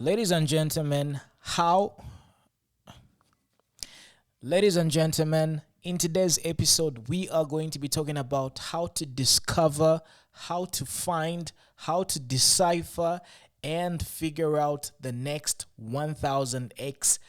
Ladies and gentlemen, how ladies and gentlemen, in today's episode we are going to be talking about how to discover, how to find, how to decipher and figure out the next 1000x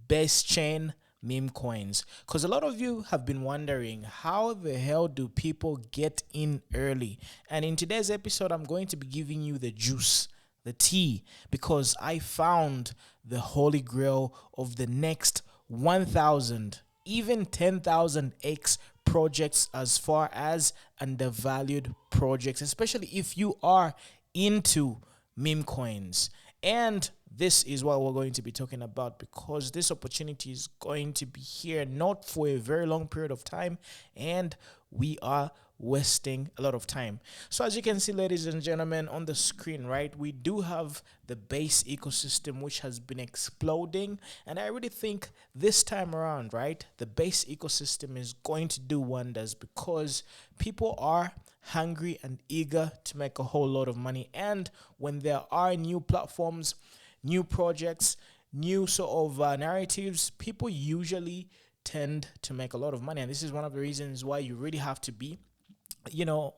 best chain meme coins, because a lot of you have been wondering how the hell do people get in early. And in today's episode I'm going to be giving you the juice, the tea, because I found the holy grail of the next 1000, even 10,000x projects, as far as undervalued projects, especially if you are into meme coins. And this is what we're going to be talking about, because this opportunity is going to be here not for a very long period of time, and we are wasting a lot of time. So as you can see, ladies and gentlemen, on the screen, right, we do have the base ecosystem, which has been exploding. And I really think this time around, right, the base ecosystem is going to do wonders, because people are hungry and eager to make a whole lot of money. And when there are new platforms, new projects, new sort of narratives, people usually tend to make a lot of money. And this is one of the reasons why you really have to be,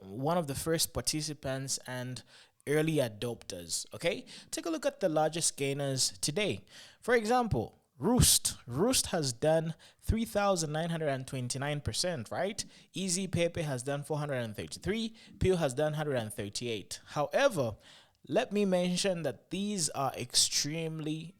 one of the first participants and early adopters. Okay, take a look at the largest gainers today. For example, Roost has done 3,929%, right? Easy Pepe has done 433, Peel has done 138. However, let me mention that these are extremely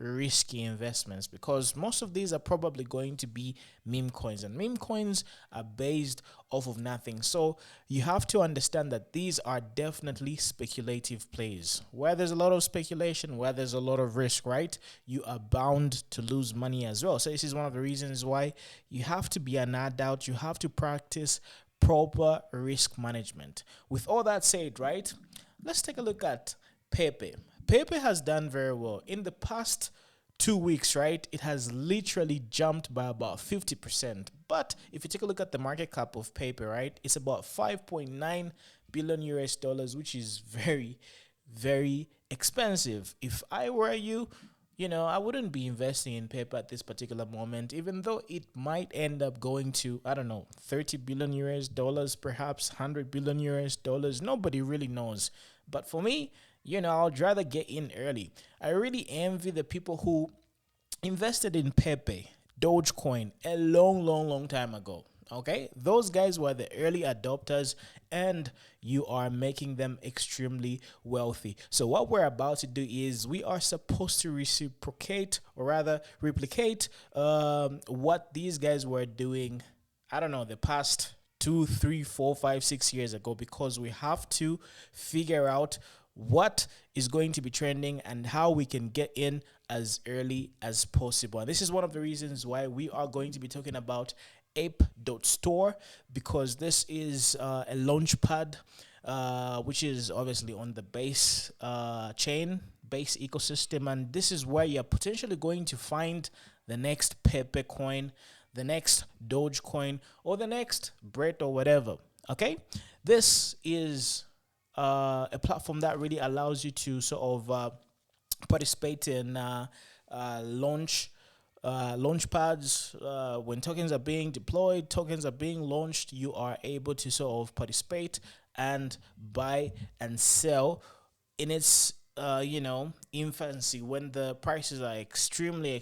risky investments, because most of these are probably going to be meme coins, and meme coins are based off of nothing. So you have to understand that these are definitely speculative plays. Where there's a lot of speculation, where there's a lot of risk, right, you are bound to lose money as well. So this is one of the reasons why you have to be an adult. You have to practice proper risk management. With all that said, right, let's take a look at Pepe. Pepe has done very well. In the past 2 weeks, right, it has literally jumped by about 50%. But if you take a look at the market cap of Pepe, right, it's about 5.9 billion US dollars, which is very expensive. If I were you, I wouldn't be investing in Pepe at this particular moment, even though it might end up going to, I don't know, 30 billion US dollars, perhaps 100 billion US dollars. Nobody really knows. But for me, I'd rather get in early. I really envy the people who invested in Pepe, Dogecoin, a long time ago. Okay, those guys were the early adopters, and you are making them extremely wealthy. So what we're about to do is we are supposed to reciprocate, or rather replicate, what these guys were doing, I don't know, the past 2, 3, 4, 5, 6 years ago, because we have to figure out what is going to be trending and how we can get in as early as possible. And this is one of the reasons why we are going to be talking about Ape.store, because this is a Launchpad, which is obviously on the base chain, base ecosystem, and this is where you're potentially going to find the next Pepe coin, the next Dogecoin, or the next Brett or whatever. Okay, this is a platform that really allows you to sort of participate in launch pads. When tokens are being deployed, tokens are being launched, you are able to sort of participate and buy and sell in its infancy, when the prices are extremely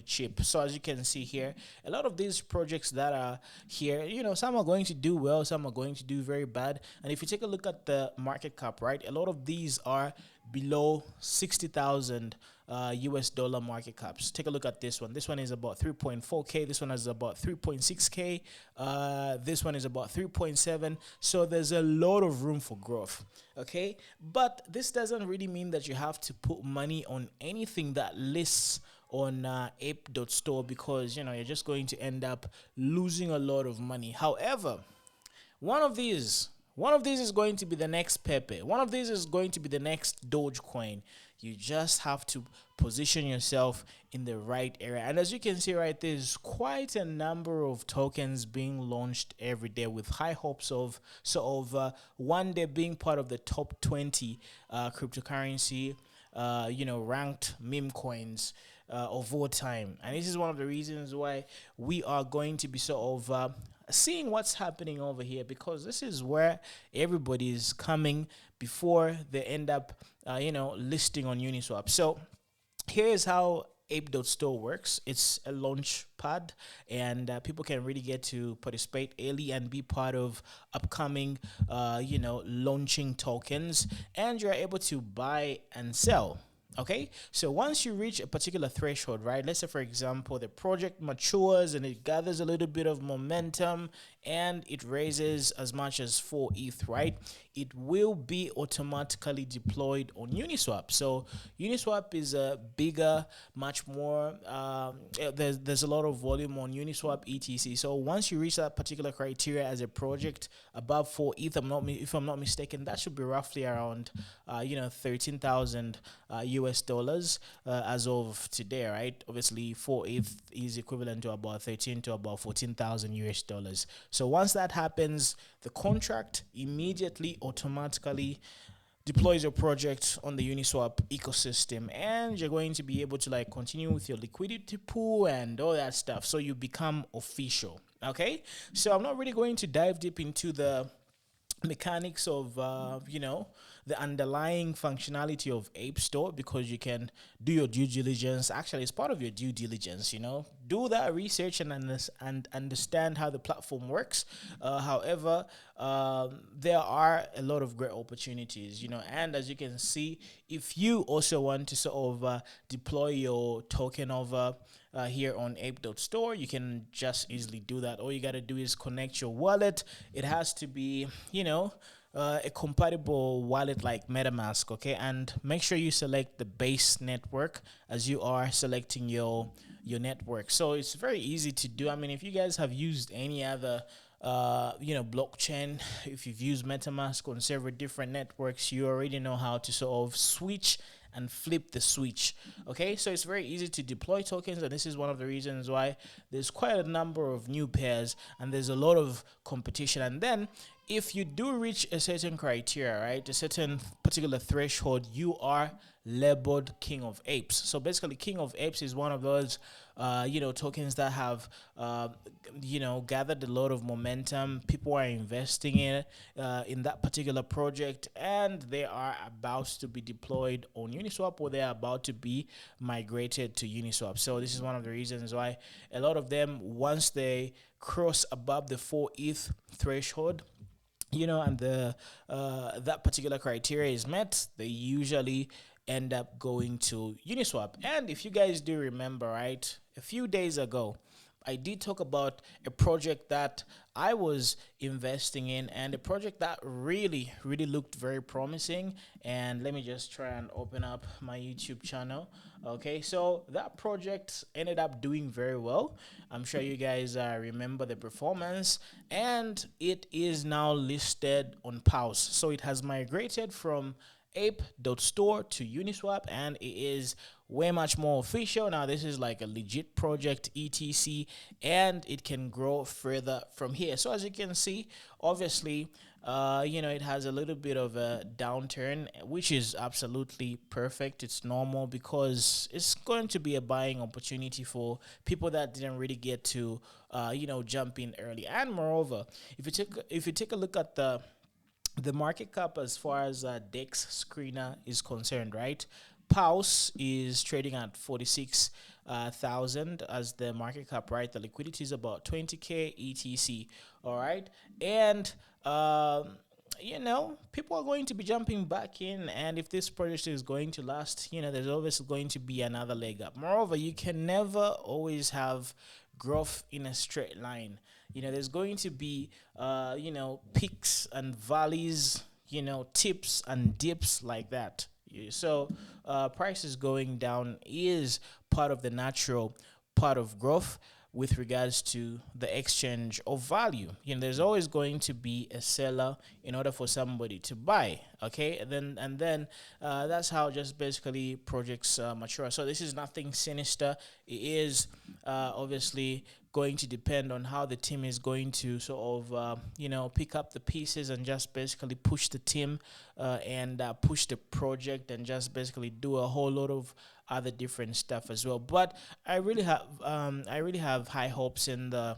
cheap. So as you can see here, a lot of these projects that are here, some are going to do well, some are going to do very bad. And if you take a look at the market cap, right, a lot of these are below 60,000 US dollar market caps. Take a look at this one. This one is about 3.4k. This one is about 3.6k. This one is about 3.7. So there's a lot of room for growth. Okay, but this doesn't really mean that you have to put money on anything that lists on Ape.store, because you're just going to end up losing a lot of money. However, one of these is going to be the next Pepe. One of these is going to be the next Dogecoin. You just have to position yourself in the right area. And as you can see, right, there's quite a number of tokens being launched every day, with high hopes of one day being part of the top 20 cryptocurrency ranked meme coins of all time. And this is one of the reasons why we are going to be sort of seeing what's happening over here, because this is where everybody is coming before they end up, listing on Uniswap. So here's how Ape.store works. It's a launch pad, and people can really get to participate early and be part of upcoming, launching tokens, and you're able to buy and sell. Okay, so once you reach a particular threshold, right? Let's say, for example, the project matures and it gathers a little bit of momentum and it raises as much as 4 ETH, right? It will be automatically deployed on Uniswap. So Uniswap is a bigger, much more. There's a lot of volume on Uniswap etc. So once you reach that particular criteria as a project above 4 ETH, if I'm not mistaken, that should be roughly around 13,000 US dollars as of today, right? Obviously 4 ETH is equivalent to about 13 to about 14,000 US dollars. So once that happens, the contract immediately automatically deploys your project on the Uniswap ecosystem, and you're going to be able to continue with your liquidity pool and all that stuff. So you become official. Okay, so I'm not really going to dive deep into the mechanics of the underlying functionality of Ape.store, because you can do your due diligence. Actually, it's part of your due diligence, do that research and understand how the platform works. However, there are a lot of great opportunities, and as you can see, if you also want to sort of deploy your token over here on Ape.store, you can just easily do that. All you got to do is connect your wallet. It has to be, a compatible wallet like MetaMask, okay? And make sure you select the base network as you are selecting your network. So it's very easy to do. I mean, if you guys have used any other blockchain, if you've used MetaMask on several different networks, you already know how to sort of switch and flip the switch. Okay, so it's very easy to deploy tokens, and this is one of the reasons why there's quite a number of new pairs and there's a lot of competition. And then if you do reach a certain criteria, right, a certain particular threshold, you are labeled King of Apes. So basically, King of Apes is one of those tokens that have gathered a lot of momentum. People are investing in that particular project, and they are about to be deployed on Uniswap, or they are about to be migrated to Uniswap. So this is one of the reasons why a lot of them, once they cross above the 4 ETH threshold, and the that particular criteria is met, they usually end up going to Uniswap. And if you guys do remember, right, a few days ago, I did talk about a project that I was investing in, and a project that really, really looked very promising. And let me just try and open up my YouTube channel. Okay, so that project ended up doing very well. I'm sure you guys remember the performance, and it is now listed on Pause. So it has migrated from Ape.store to Uniswap, and it is way much more official. Now this is like a legit project etc, and it can grow further from here. So as you can see, obviously it has a little bit of a downturn, which is absolutely perfect. It's normal, because it's going to be a buying opportunity for people that didn't really get to jump in early. And moreover, if you take a look at the market cap as far as Dex Screener is concerned, right? Pulse is trading at 46,000 as the market cap, right? The liquidity is about 20k etc. All right, and people are going to be jumping back in, and if this project is going to last, there's always going to be another leg up. Moreover, you can never always have growth in a straight line. There's going to be peaks and valleys, tips and dips like that. So prices going down is part of the natural part of growth with regards to the exchange of value. There's always going to be a seller in order for somebody to buy. Okay, and then that's how just basically projects mature. So this is nothing sinister. It is obviously going to depend on how the team is going to sort of pick up the pieces and just basically push the team and push the project and just basically do a whole lot of other different stuff as well. But I really have high hopes in the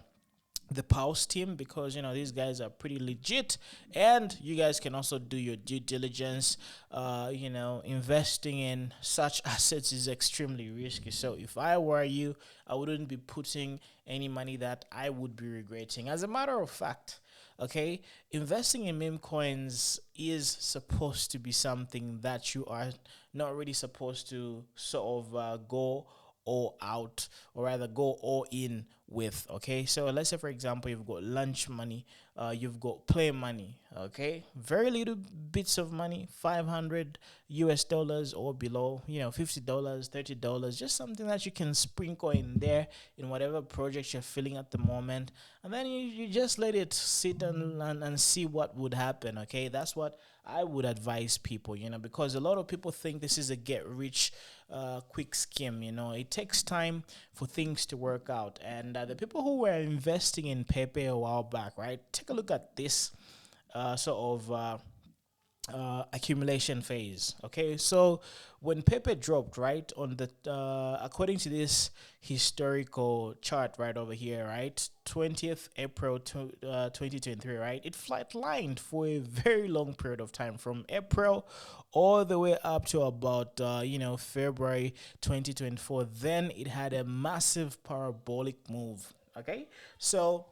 Pulse team, because these guys are pretty legit, and you guys can also do your due diligence. Investing in such assets is extremely risky. So if I were you, I wouldn't be putting any money that I would be regretting. As a matter of fact, okay, investing in meme coins is supposed to be something that you are not really supposed to sort of go all out, or rather go all in with. Okay, so let's say for example you've got lunch money, you've got play money. Okay, very little bits of money, 500 US dollars or below, $50, $30, just something that you can sprinkle in there in whatever project you're feeling at the moment, and then you just let it sit and see what would happen. Okay, that's what I would advise people, because a lot of people think this is a get rich quick scheme. It takes time for things to work out. And the people who were investing in Pepe a while back, right? Take a look at this sort of accumulation phase. Okay, so when Pepe dropped, right, on the according to this historical chart right over here, right, 20th April 2023, right, it flatlined for a very long period of time, from April all the way up to about February 2024. Then it had a massive parabolic move. Okay, so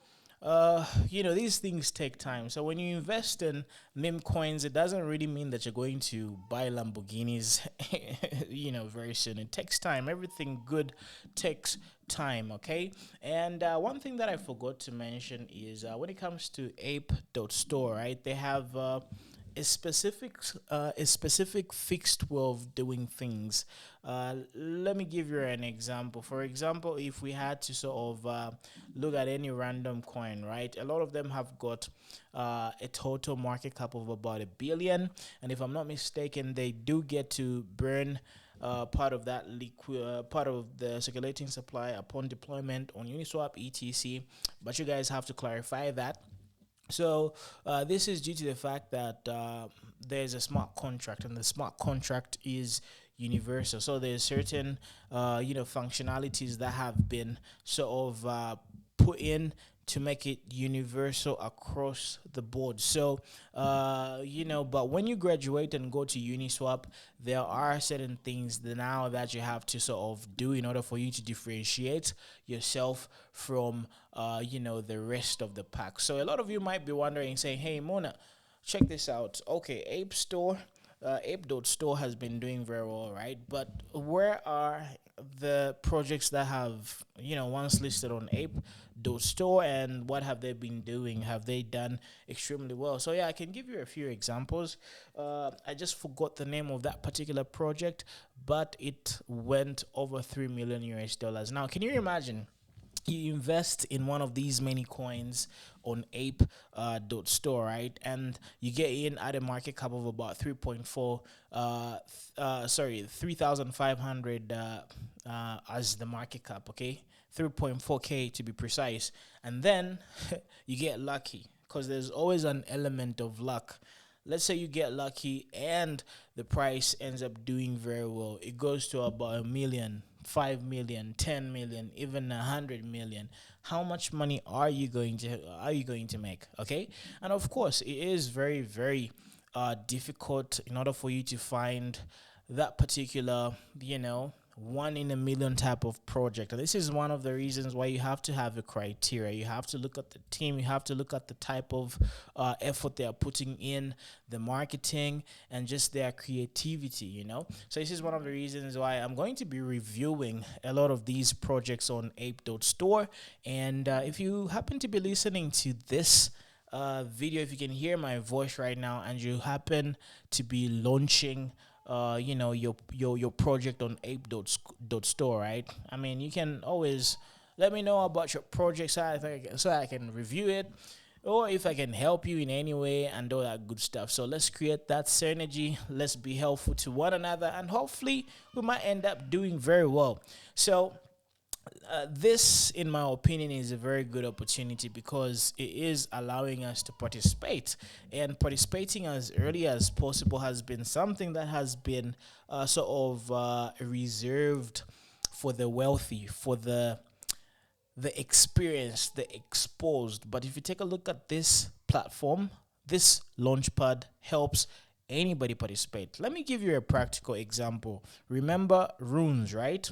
these things take time. So when you invest in meme coins, it doesn't really mean that you're going to buy Lamborghinis, very soon. It takes time. Everything good takes time. Okay. And one thing that I forgot to mention is when it comes to Ape.store, right? They have a specific fixed way of doing things. Let me give you an example. For example, if we had to sort of look at any random coin, right? A lot of them have got a total market cap of about 1 billion, and if I'm not mistaken, they do get to burn part of that part of the circulating supply upon deployment on Uniswap, etc. But you guys have to clarify that. So this is due to the fact that there's a smart contract, and the smart contract is universal. So there's certain functionalities that have been sort of put in to make it universal across the board. So but when you graduate and go to Uniswap, there are certain things that you have to sort of do in order for you to differentiate yourself from the rest of the pack. So a lot of you might be wondering, saying, hey Mona, check this out. Okay, Ape.store, Ape.store has been doing very well, right? But where are the projects that have once listed on Ape.store, and what have they been doing? Have they done extremely well? So yeah, I can give you a few examples. I just forgot the name of that particular project, but it went over 3 million US dollars. Now, can you imagine? You invest in one of these many coins on Ape.store, right? And you get in at a market cap of about 3,500 as the market cap, okay? 3.4K to be precise. And then you get lucky, because there's always an element of luck. Let's say you get lucky and the price ends up doing very well. It goes to about 1 million, 5 million, 10 million, even 100 million. How much money are you going to make? Okay, and of course, it is very, very difficult in order for you to find that particular, 1 in a million type of project. And this is one of the reasons why you have to have a criteria. You have to look at the team, you have to look at the type of effort they are putting in, the marketing, and just their creativity. So this is one of the reasons why I'm going to be reviewing a lot of these projects on Ape.store. And if you happen to be listening to this video, if you can hear my voice right now, and you happen to be launching your project on Ape.store, right? I mean, you can always let me know about your project so I can review it. or if I can help you in any way and all that good stuff. So let's create that synergy. Let's be helpful to one another, and hopefully we might end up doing very well. So this, in my opinion, is a very good opportunity because it is allowing us to participate. And participating as early as possible has been something that has been sort of reserved for the wealthy, for the experienced, the exposed. But if you take a look at this platform, this Launchpad helps anybody participate. Let me give you a practical example. Remember runes, right?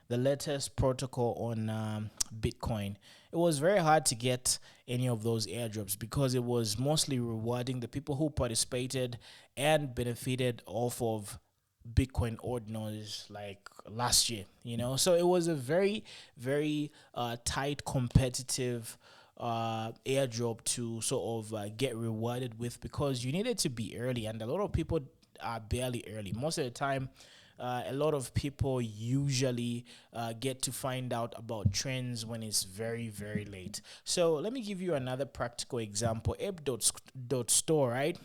The latest protocol on Bitcoin. It was very hard to get any of those airdrops because it was mostly rewarding the people who participated and benefited off of Bitcoin ordinals like last year, So it was a very, very tight, competitive airdrop to sort of get rewarded with because you needed to be early, and a lot of people are barely early. Most of the time, a lot of people usually get to find out about trends when it's very, very late. So let me give you another practical example. Ape.store, right?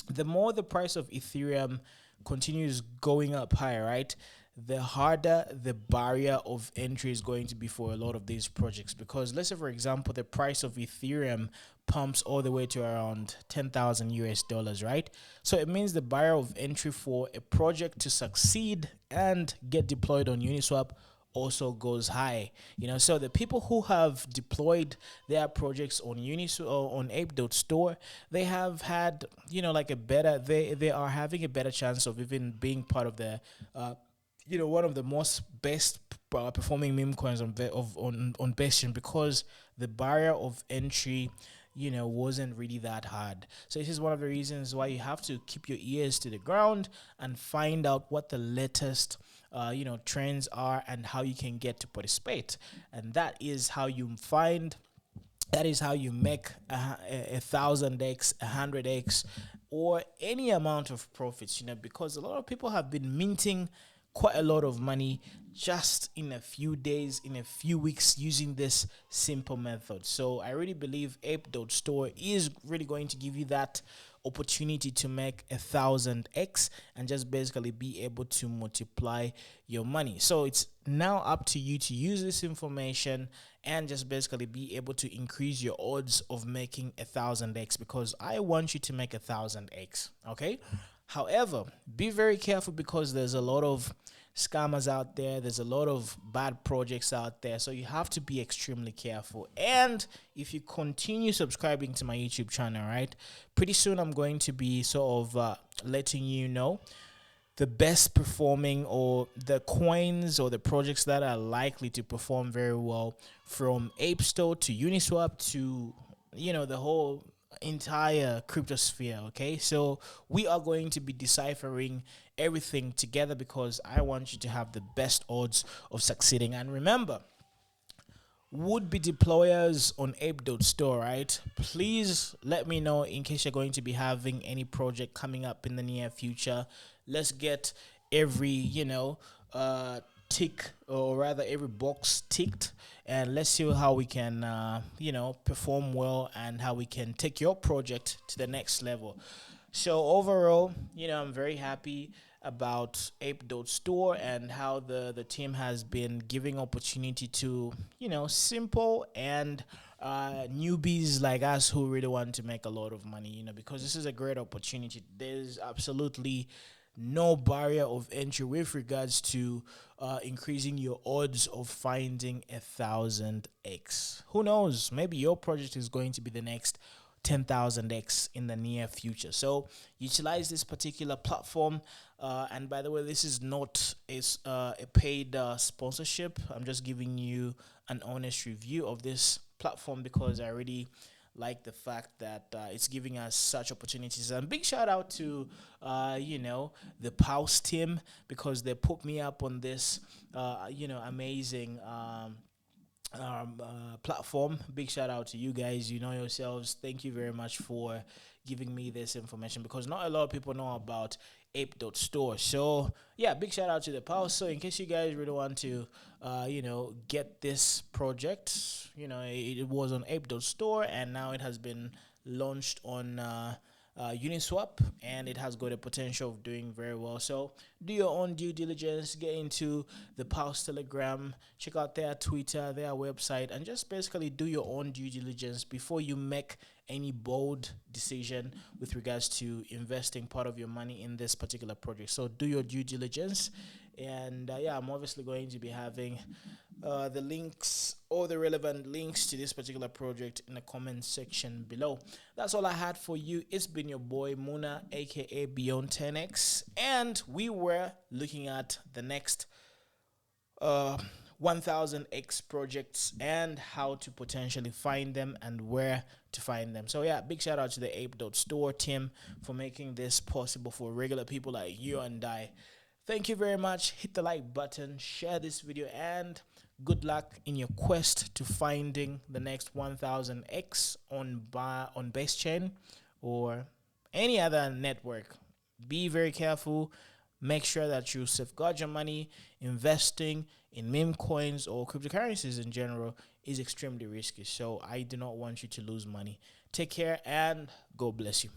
The more the price of Ethereum continues going up higher, right, the harder the barrier of entry is going to be for a lot of these projects. Because let's say, for example, the price of Ethereum pumps all the way to around 10,000 US dollars, right? So it means the barrier of entry for a project to succeed and get deployed on Uniswap also goes high. So the people who have deployed their projects on Uniswap or on Ape.store, they have had, like a better, they are having a better chance of even being part of the one of the most best performing meme coins on Bastion, because the barrier of entry wasn't really that hard. So this is one of the reasons why you have to keep your ears to the ground and find out what the latest trends are and how you can get to participate. And that is how you make a 1,000x, 100x, or any amount of profits, because a lot of people have been minting quite a lot of money just in a few days, in a few weeks, using this simple method. So I really believe Ape.store is really going to give you that opportunity to make 1,000x and just basically be able to multiply your money. So it's now up to you to use this information and just basically be able to increase your odds of making 1,000x, because I want you to make 1,000x. Okay. However, be very careful because there's a lot of scammers out there. There's a lot of bad projects out there. So you have to be extremely careful. And if you continue subscribing to my YouTube channel, right, pretty soon I'm going to be sort of letting you know the best performing or the coins or the projects that are likely to perform very well, from Ape.store to Uniswap to, the whole entire cryptosphere. Okay, so we are going to be deciphering everything together because I want you to have the best odds of succeeding. And remember, would-be deployers on Ape.store, right? Please let me know in case you're going to be having any project coming up in the near future. Let's get every tick, or rather every box ticked, and let's see how we can perform well and how we can take your project to the next level. So overall, I'm very happy about Ape.store and how the team has been giving opportunity to simple and newbies like us who really want to make a lot of money, because this is a great opportunity. There's absolutely no barrier of entry with regards to increasing your odds of finding 1,000x. Who knows? Maybe your project is going to be the next 10,000x in the near future. So utilize this particular platform. And by the way, this is not a paid sponsorship. I'm just giving you an honest review of this platform because I really like the fact that it's giving us such opportunities. And big shout out to the Pulse team, because they put me up on this amazing platform. Big shout out to you guys. You know yourselves. Thank you very much for giving me this information, because not a lot of people know about Ape.store. So yeah, big shout out to the pals. So in case you guys really want to get this project, it was on Ape.store, and now it has been launched on Uniswap, and it has got a potential of doing very well. So do your own due diligence, get into the pals Telegram, check out their Twitter, their website, and just basically do your own due diligence before you make any bold decision with regards to investing part of your money in this particular project. So do your due diligence. And yeah, I'm obviously going to be having the links, all the relevant links to this particular project in the comment section below. That's all I had for you. It's been your boy Muna, aka Beyond 10x, and we were looking at the next 1000x projects and how to potentially find them and where to find them. So yeah, big shout out to the Ape.store team for making this possible for regular people like you and I. Thank you very much. Hit the like button, share this video, and good luck in your quest to finding the next 1000x on base chain or any other network. Be very careful. Make sure that you safeguard your money. Investing in meme coins or cryptocurrencies in general is extremely risky. So I do not want you to lose money. Take care and God bless you.